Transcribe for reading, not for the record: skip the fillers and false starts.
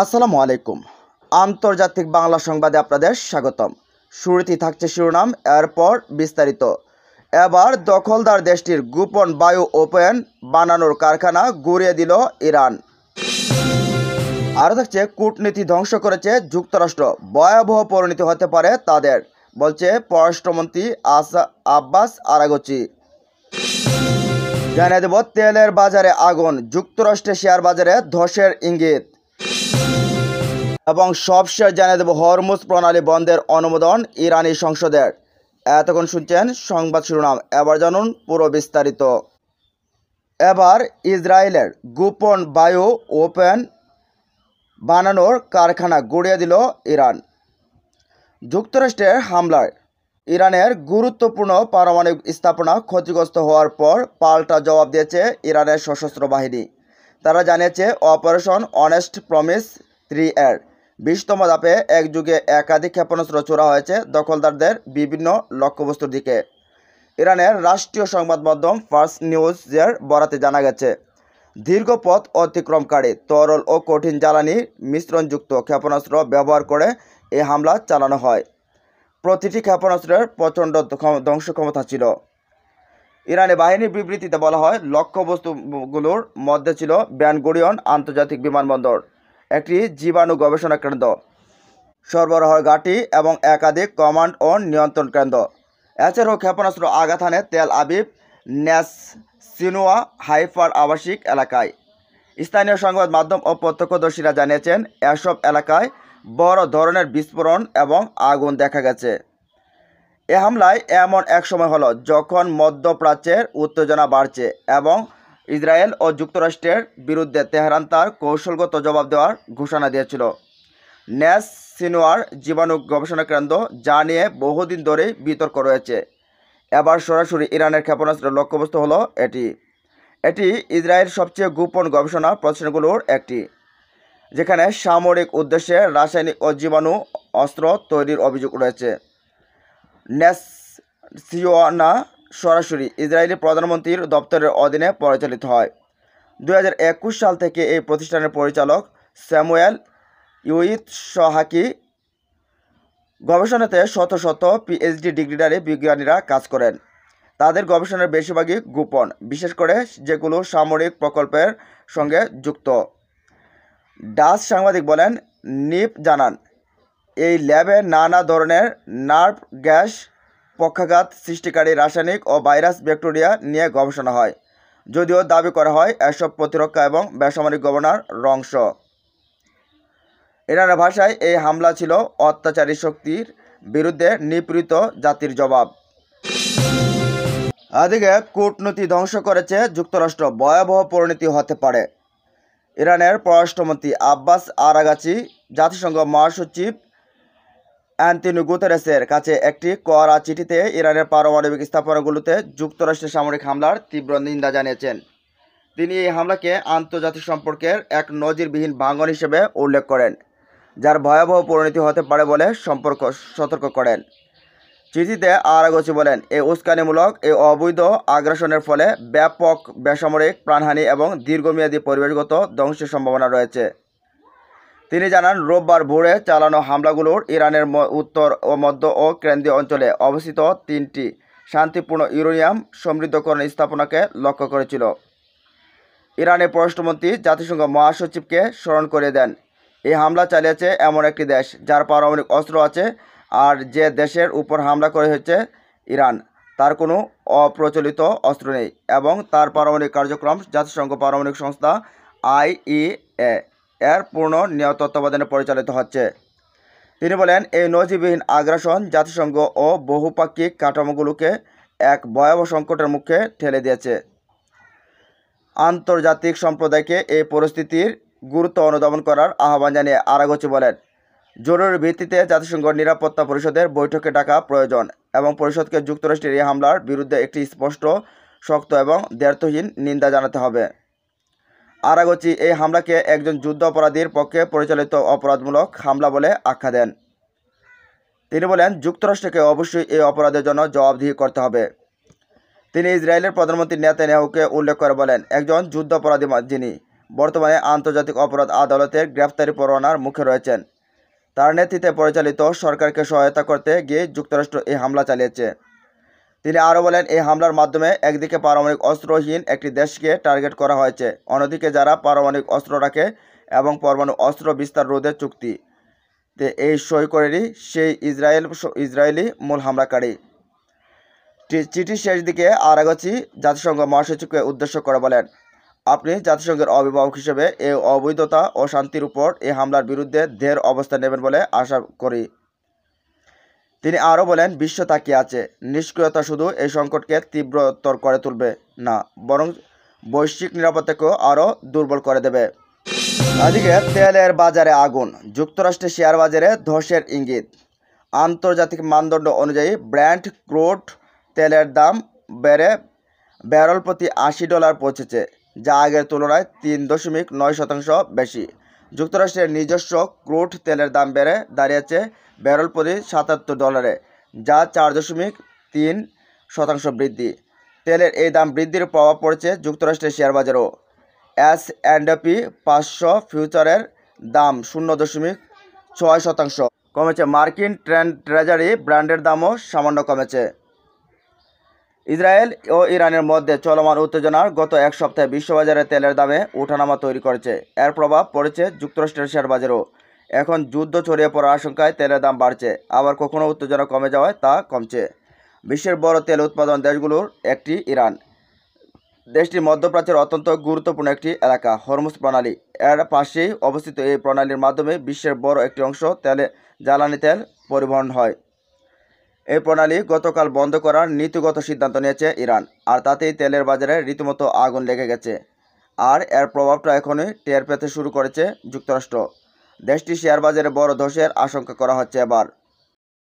আসসালামু আলাইকুম। আন্তর্জাতিক বাংলা সংবাদে আপনাদের স্বাগতম। শুরুতেই থাকছে শিরোনাম, এরপর বিস্তারিত। এবার দখলদার দেশটির গোপন বায়ু ওপেন বানানোর কারখানা গুঁড়িয়ে দিল ইরান। আরও থাকছে, কূটনীতি ধ্বংস করেছে যুক্তরাষ্ট্র, ভয়াবহ পরিণতি হতে পারে তাদের, বলছে পররাষ্ট্রমন্ত্রী আব্বাস আরাগচি। জানিয়ে দেব, তেলের বাজারে আগুন, যুক্তরাষ্ট্রের শেয়ার বাজারে ধসের ইঙ্গিত। এবং সবশেষ জানিয়ে দেব, হরমুজ প্রণালী বন্ধের অনুমোদন ইরানি সংসদের। এতক্ষণ শুনছেন সংবাদ শিরোনাম, এবার জানুন পুরো বিস্তারিত। এবার ইসরায়েলের গোপন বায়ু ওপেন বানানোর কারখানা গুঁড়িয়ে দিল ইরান। যুক্তরাষ্ট্রের হামলায় ইরানের গুরুত্বপূর্ণ পারমাণবিক স্থাপনা ক্ষতিগ্রস্ত হওয়ার পর পাল্টা জবাব দিয়েছে ইরানের সশস্ত্র বাহিনী। তারা জানিয়েছে, অপারেশন অনেস্ট প্রমিস 3 এর 20তম ধাপে একযুগে একাধিক ক্ষেপণাস্ত্র ছোড়া হয়েছে দখলদারদের বিভিন্ন লক্ষ্যবস্তুর দিকে। ইরানের রাষ্ট্রীয় সংবাদ মাধ্যম ফার্স নিউজের বরাতে জানা গেছে, দীর্ঘ পথ অতিক্রমকারী তরল ও কঠিন জ্বালানি মিশ্রণযুক্ত ক্ষেপণাস্ত্র ব্যবহার করে এই হামলা চালানো হয়। প্রতিটি ক্ষেপণাস্ত্রের প্রচণ্ড ধ্বংস ক্ষমতা ছিল। ইরানি বাহিনীর বিবৃতিতে বলা হয়, লক্ষ্যবস্তুগুলোর মধ্যে ছিল বেন গুরিয়ন আন্তর্জাতিক বিমানবন্দর, একটি জীবাণু গবেষণা কেন্দ্র, সরবরাহ ঘাঁটি এবং একাধিক কমান্ড ও নিয়ন্ত্রণ কেন্দ্র। এছাড়াও ক্ষেপণাস্ত্র আঘাত হানে তেল আবিব, নেস, সিনোয়া, হাইফার আবাসিক এলাকায়। স্থানীয় সংবাদ মাধ্যম ও প্রত্যক্ষদর্শীরা জানিয়েছেন, এসব এলাকায় বড় ধরনের বিস্ফোরণ এবং আগুন দেখা গেছে। এ হামলায় এমন এক সময় হলো যখন মধ্যপ্রাচ্যের উত্তেজনা বাড়ছে এবং ইসরায়েল ও যুক্তরাষ্ট্রের বিরুদ্ধে তেহরান তার কৌশলগত জবাব দেওয়ার ঘোষণা দিয়েছিল। নেস সিনোয়ার জীবাণু গবেষণা কেন্দ্র, যা নিয়ে বহুদিন ধরেই বিতর্ক রয়েছে, এবার সরাসরি ইরানের ক্ষেপণাস্ত্রের লক্ষ্যবস্তু হলো এটি ইসরায়েল সবচেয়ে গোপন গবেষণা প্রতিষ্ঠানগুলোর একটি, যেখানে সামরিক উদ্দেশ্যে রাসায়নিক ও জীবাণু অস্ত্র তৈরির অভিযোগ রয়েছে। নেস সিনোয়া সরাসরি ইসরায়েলি প্রধানমন্ত্রীর দপ্তরের অধীনে পরিচালিত হয়। 2021 সাল থেকে এই প্রতিষ্ঠানের পরিচালক স্যামুয়েল ইউইৎসহাকি। গবেষণাতে শত শত পিএইচডি ডিগ্রিধারী বিজ্ঞানীরা কাজ করেন। তাদের গবেষণার বেশিরভাগই গোপন, বিশেষ করে যেগুলো সামরিক প্রকল্পের সঙ্গে যুক্ত। ডাচ সাংবাদিক বলেন, নিপ জানান, এই ল্যাবে নানা ধরনের নার্ভ গ্যাস, পক্ষাঘাত সৃষ্টিকারী রাসায়নিক ও ভাইরাস ব্যাকটেরিয়া নিয়ে গবেষণা হয়, যদিও দাবি করা হয় এসব প্রতিরক্ষা এবং বেসামরিক গবেষণার অংশ। ইরানের ভাষায় এই হামলা ছিল অত্যাচারী শক্তির বিরুদ্ধে নিপীড়িত জাতির জবাব। এদিকে কূটনীতি ধ্বংস করেছে যুক্তরাষ্ট্র, ভয়াবহ পরিণতি হতে পারে। ইরানের পররাষ্ট্রমন্ত্রী আব্বাস আরাগচি জাতিসংঘ মহাসচিব অ্যান্টনিও গুতেরেসের কাছে একটি কড়া চিঠিতে ইরানের পারমাণবিক স্থাপনাগুলোতে যুক্তরাষ্ট্রের সামরিক হামলার তীব্র নিন্দা জানিয়েছেন। তিনি এই হামলাকে আন্তর্জাতিক সম্পর্কের এক নজিরবিহীন ভাঙন হিসেবে উল্লেখ করেন, যার ভয়াবহ পরিণতি হতে পারে বলে সতর্ক করেন। চিঠিতে আরাগচি বলেন, এই উস্কানিমূলক এই অবৈধ আগ্রাসনের ফলে ব্যাপক বেসামরিক প্রাণহানি এবং দীর্ঘমেয়াদী পরিবেশগত ধ্বংসের সম্ভাবনা রয়েছে। তিনি জানান, রোববার ভোরে চালানো হামলাগুলোর ইরানের উত্তর ও মধ্য ও কেন্দ্রীয় অঞ্চলে অবস্থিত 3টি শান্তিপূর্ণ ইউরেনিয়াম সমৃদ্ধকরণ স্থাপনাকে লক্ষ্য করেছিল। ইরানের পররাষ্ট্রমন্ত্রী জাতিসংঘ মহাসচিবকে স্মরণ করিয়ে দেন, এই হামলা চালিয়েছে এমন একটি দেশ যার পারমাণবিক অস্ত্র আছে, আর যে দেশের উপর হামলা করে হচ্ছে ইরান, তার কোনো অপ্রচলিত অস্ত্র নেই এবং তার পারমাণবিক কার্যক্রম জাতিসংঘ পারমাণবিক সংস্থা IAEA এর পূর্ণ তত্ত্বাবধানে পরিচালিত হচ্ছে। তিনি বলেন, এই নজিরবিহীন আগ্রাসন জাতিসংঘ ও বহুপাক্ষিক কাঠামোগুলোকে এক ভয়াবহ সংকটের মুখে ঠেলে দিয়েছে। আন্তর্জাতিক সম্প্রদায়কে এই পরিস্থিতির গুরুত্ব অনুধাবন করার আহ্বান জানিয়ে আরাগচি বলেন, জরুরি ভিত্তিতে জাতিসংঘ নিরাপত্তা পরিষদের বৈঠকে ডাকা প্রয়োজন এবং পরিষদকে যুক্তরাষ্ট্রের এই হামলার বিরুদ্ধে একটি স্পষ্ট, শক্ত এবং দ্ব্যর্থহীন নিন্দা জানাতে হবে। আরাগচি এই হামলাকে একজন যুদ্ধ অপরাধীর পক্ষে পরিচালিত অপরাধমূলক হামলা বলে আখ্যা দেন। তিনি বলেন, যুক্তরাষ্ট্রকে অবশ্যই এই অপরাধের জন্য জবাবদিহি করতে হবে। তিনি ইসরায়েলের প্রধানমন্ত্রী নেতানিয়াহুকে উল্লেখ করে বলেন, একজন যুদ্ধাপরাধী যিনি বর্তমানে আন্তর্জাতিক অপরাধ আদালতের গ্রেফতারি পরোয়ানার মুখে রয়েছেন। তার নেতৃত্বে পরিচালিত সরকারকে সহায়তা করতে গিয়ে যুক্তরাষ্ট্র এই হামলা চালিয়েছে। তিনি আরও বলেন, এই হামলার মাধ্যমে একদিকে পারমাণবিক অস্ত্রহীন একটি দেশকে টার্গেট করা হয়েছে, অন্যদিকে যারা পারমাণবিক অস্ত্র রাখে এবং পরমাণু অস্ত্র বিস্তার রোধের চুক্তিতে এই সই করেনি সেই ইসরায়েলি মূল হামলাকারী। চিঠির শেষ দিকে আরাগচি জাতিসংঘ মহাসচিবকে উদ্দেশ্য করে বলেন, আপনি জাতিসংঘের অভিভাবক হিসেবে এই অবৈধতা ও শান্তির উপর এই হামলার বিরুদ্ধে দৃঢ় অবস্থান নেবেন বলে আশা করি। তিনি আরও বলেন, বিশ্ব তাকিয়ে আছে। নিষ্ক্রিয়তা শুধু এই সংকটকে তীব্রতর করে তুলবে না, বরং বৈশ্বিক নিরাপত্তাকেও আরও দুর্বল করে দেবে। এদিকে তেলের বাজারে আগুন, যুক্তরাষ্ট্রের শেয়ার বাজারে ধসের ইঙ্গিত। আন্তর্জাতিক মানদণ্ড অনুযায়ী ব্র্যান্ড ক্রুড তেলের দাম বেড়ে ব্যারেল প্রতি $80 পৌঁছেছে, যা আগের তুলনায় 3.9% বেশি। যুক্তরাষ্ট্রের নিজস্ব ক্রুড তেলের দাম বেড়ে দাঁড়িয়েছে ব্যারেল প্রতি $77, যা 4.3% বৃদ্ধি। তেলের এই দাম বৃদ্ধির প্রভাব পড়েছে যুক্তরাষ্ট্রের শেয়ার বাজারেও। S&P 500 ফিউচারের দাম 0.6% কমেছে। মার্কিন ট্রেজারি ব্র্যান্ডের দামও সামান্য কমেছে। ইসরায়েল ও ইরানের মধ্যে চলমান উত্তেজনার গত এক সপ্তাহে বিশ্ববাজারে তেলের দামে ওঠানামা তৈরি করেছে। এর প্রভাব পড়েছে যুক্তরাষ্ট্রের শেয়ার বাজারেও। এখন যুদ্ধ ছড়িয়ে পড়ার আশঙ্কায় তেলের দাম বাড়ছে, আবার কখনো উত্তেজনা কমে যাওয়ায় তা কমছে। বিশ্বের বড় তেল উৎপাদন দেশগুলোর একটি ইরান। দেশটি মধ্যপ্রাচ্যের অত্যন্ত গুরুত্বপূর্ণ একটি এলাকা, হরমুজ প্রণালী। এর পাশেই অবস্থিত এই প্রণালীর মাধ্যমে বিশ্বের বড় একটি অংশ জ্বালানি তেল পরিবহন হয়। এই প্রণালী গতকাল বন্ধ করার নীতিগত সিদ্ধান্ত নিয়েছে ইরান, আর তাতেই তেলের বাজারে রীতিমতো আগুন লেগে গেছে। আর এর প্রভাবটা এখনই টের পেতে শুরু করেছে যুক্তরাষ্ট্র। দেশটির শেয়ার বাজারে বড় ধসের আশঙ্কা করা হচ্ছে এবার।